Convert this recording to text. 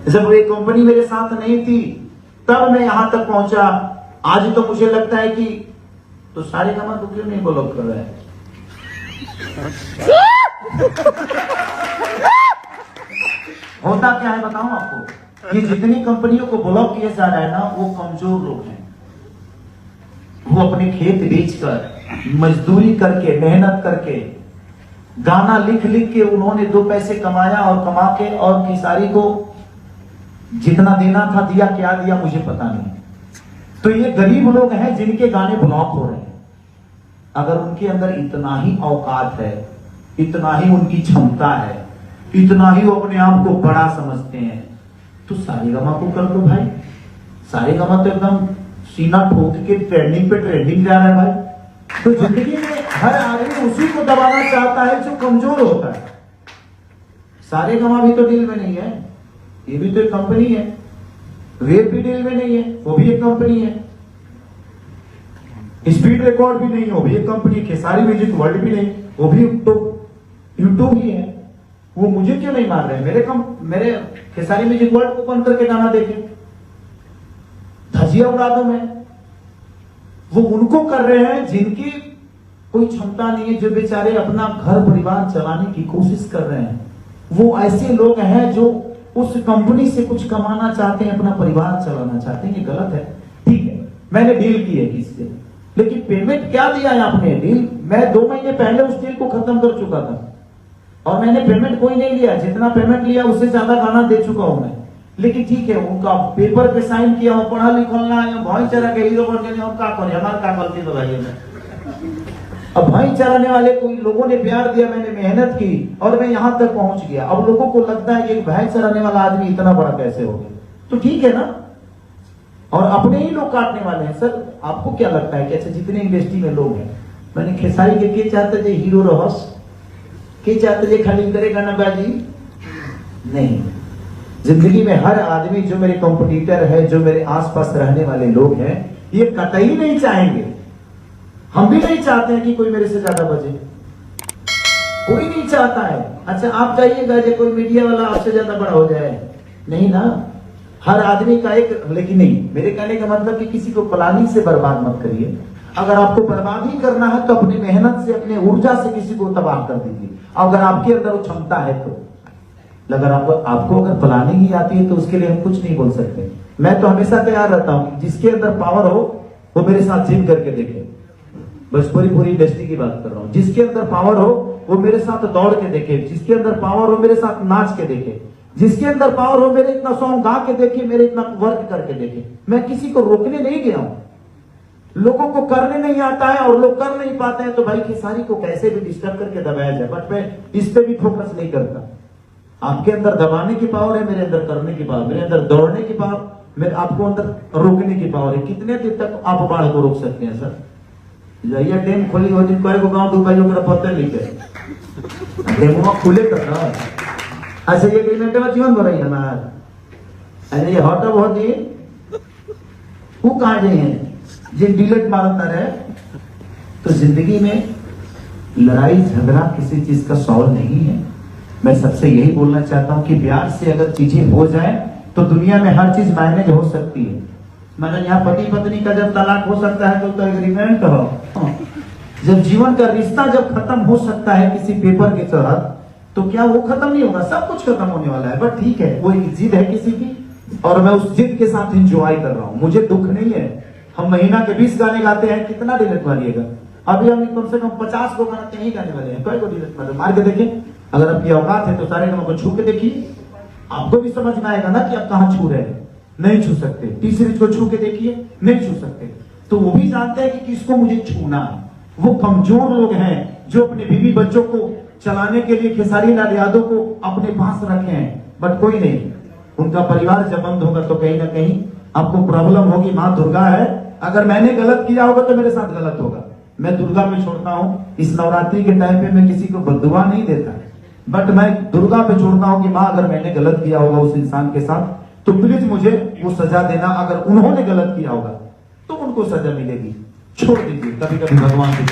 जब ये कंपनी मेरे साथ नहीं थी तब मैं यहां तक पहुंचा। आज तो मुझे लगता है कि तो सारेगामा को क्यों नहीं ब्लॉक कर रहा है? होता क्या है बताऊं आपको, ये जितनी कंपनियों को ब्लॉक किया जा रहा है ना, वो कमजोर लोग हैं। वो अपने खेत बेचकर, मजदूरी करके, मेहनत करके, गाना लिख लिख के उन्होंने 2 पैसे कमाया और कमा के और खेसारी को जितना देना था दिया, क्या दिया मुझे पता नहीं। तो ये गरीब लोग हैं जिनके गाने ब्लॉक हो रहे हैं। अगर उनके अंदर इतना ही औकात है, इतना ही उनकी क्षमता है, इतना ही वो अपने आप को बड़ा समझते हैं, तो सारेगामा को कर दो भाई। सारेगामा तो एकदम सीना ठोक के ट्रेंडिंग पे ट्रेंडिंग जा रहा है भाई। तो जिंदगी में हर आदमी उसी को दबाना चाहता है जो कमजोर होता है। सारेगामा भी तो डील में नहीं है, ये भी तो एक कंपनी है। वेब भी डील में नहीं है, वो भी एक कंपनी है। स्पीड रिकॉर्ड भी नहीं, वो भी एक कंपनी है। खेसारी म्यूजिक वर्ल्ड भी नहीं, वो भी तो यूट्यूब ही है। वो मुझे क्यों नहीं मार रहे? मेरे खेसारी म्यूजिक वर्ल्ड को बंद करके गाना देखे, धजिया उड़ा दो मैं। वो उनको कर रहे हैं जिनकी कोई क्षमता नहीं है, जो बेचारे अपना घर परिवार चलाने की कोशिश कर रहे हैं। वो ऐसे लोग हैं जो उस कंपनी से कुछ कमाना चाहते हैं, अपना परिवार चलाना चाहते हैं। ये गलत है। ठीक है, मैंने डील की है किससे, लेकिन पेमेंट क्या दिया है आपने? डील मैं 2 महीने पहले उस डील को खत्म कर चुका था और मैंने पेमेंट कोई नहीं लिया। जितना पेमेंट लिया उससे ज्यादा गाना दे चुका हूं मैं। लेकिन ठीक है, उनका पेपर पे साइन किया हो, पढ़ा लिखा ना, भाई चरा के हीरो बन गए, हम क्या करें? हमारे क्या गलती तो भाई है। अब भाई चराने वाले कोई लोगों ने प्यार दिया, मैंने मेहनत की और मैं यहां तक पहुंच गया। अब लोगों को लगता है कि भाई चराने वाला आदमी इतना बड़ा कैसे हो गया? तो ठीक है ना, और अपने ही लोग काटने वाले हैं। सर आपको क्या लगता है कि अच्छा जितने इंडस्ट्री में लोग हैं, मैंने खेसारी के चाहते थे हीरो रहस, के चाहते थे खाली करेगा ना बाजी? नहीं, जिंदगी में हर आदमी जो मेरे कॉम्पिटिटर है, जो मेरे आसपास रहने वाले लोग हैं, ये कतई नहीं चाहेंगे। हम भी नहीं चाहते हैं कि कोई मेरे से ज्यादा बजे, कोई नहीं चाहता है। अच्छा आप जाइएगा जो कोई मीडिया वाला आपसे ज्यादा बड़ा हो जाए, नहीं ना। हर आदमी का एक, लेकिन नहीं, मेरे कहने का मतलब कि किसी को प्लानिंग से बर्बाद मत करिए। अगर आपको बर्बाद ही करना है तो अपनी मेहनत से, अपने ऊर्जा से किसी को तबाह कर दीजिए। अगर आपके अंदर वो क्षमता है तो। अगर आपको अगर प्लानिंग ही आती है तो उसके लिए हम कुछ नहीं बोल सकते। मैं तो हमेशा तैयार रहता हूं, जिसके अंदर पावर हो वो मेरे साथ जिम करके देखे। बस पूरी इंडस्ट्री की बात कर रहा हूं। जिसके अंदर पावर हो वो मेरे साथ दौड़ के देखे, जिसके अंदर पावर हो मेरे साथ नाच के देखे, जिसके अंदर पावर हो मेरे इतना सॉन्ग गा के देखे, मेरे इतना वर्क करके देखे। मैं किसी को रोकने नहीं गया हूं। लोगों को करने नहीं आता है और लोग कर नहीं पाते हैं, तो भाई खेसारी को कैसे भी डिस्टर्ब करके दबाया जाए। बट मैं इस पे भी फोकस नहीं करता। आपके अंदर दबाने की पावर है, मेरे अंदर करने की पावर, मेरे अंदर दौड़ने की पावर, मेरे आपको अंदर रोकने की पावर है। कितने दिन तक आप बाढ़ को रोक सकते हैं? सर जाइए डैम खोली हो दिन कोई को गांव डूबाई ओकरा पत्ते लिखे डेमवा खुले तक ना। अच्छा ये एग्रीमेंट में जीवन भरई हमार, अरे ये हॉट बहुत दिन वो कहां गए हैं जिन डिलेट मारता रहे। तो जिंदगी में लड़ाई झगड़ा किसी चीज का सॉल्व नहीं है। मैं सबसे यही बोलना चाहता हूं कि प्यार से अगर चीजें हो जाए तो दुनिया में हर चीज मैनेज हो सकती है। मतलब यहाँ पति पत्नी का जब तलाक हो सकता है तो एग्रीमेंट हो। जब जीवन का रिश्ता जब खत्म हो सकता है किसी पेपर के तहत, तो क्या वो खत्म नहीं होगा? सब कुछ खत्म होने वाला है। बट ठीक है, वो एक जिद है किसी की और मैं उस जिद के साथ एंजॉय कर रहा हूँ। मुझे दुख नहीं है। हम महीना के 20 गाने गाते हैं, कितना डिलीट मारिएगा? अभी हम कम से कम 50 को गाते ही गाने वाले हैं। कोई को डिलीट मार के देखें। अगर आपकी औकात है तो सारे गानों को छू के देखिए, आपको भी समझ में आएगा ना कि आप कहां छू रहे हैं। नहीं छू सकते। टी सीरीज को छू के देखिए, नहीं छू सकते। तो वो भी जानते हैं कि किसको मुझे छूना है। वो कमजोर लोग हैं जो अपने बीवी बच्चों को चलाने के लिए खेसारी लाल यादव को अपने पास रखे हैं। बट कोई नहीं, उनका परिवार जब बंद होगा तो कहीं ना कहीं आपको प्रॉब्लम होगी। माँ दुर्गा है, अगर मैंने गलत किया होगा तो मेरे साथ गलत होगा। मैं दुर्गा पे छोड़ता हूँ। इस नवरात्रि के टाइम पे मैं किसी को बददुआ नहीं देता, बट मैं दुर्गा पे छोड़ता हूँ कि माँ अगर मैंने गलत किया होगा उस इंसान के साथ तो प्लीज मुझे वो सजा देना। अगर उन्होंने गलत किया होगा तो उनको सजा मिलेगी। छोड़ दीजिए, कभी कभी भगवान से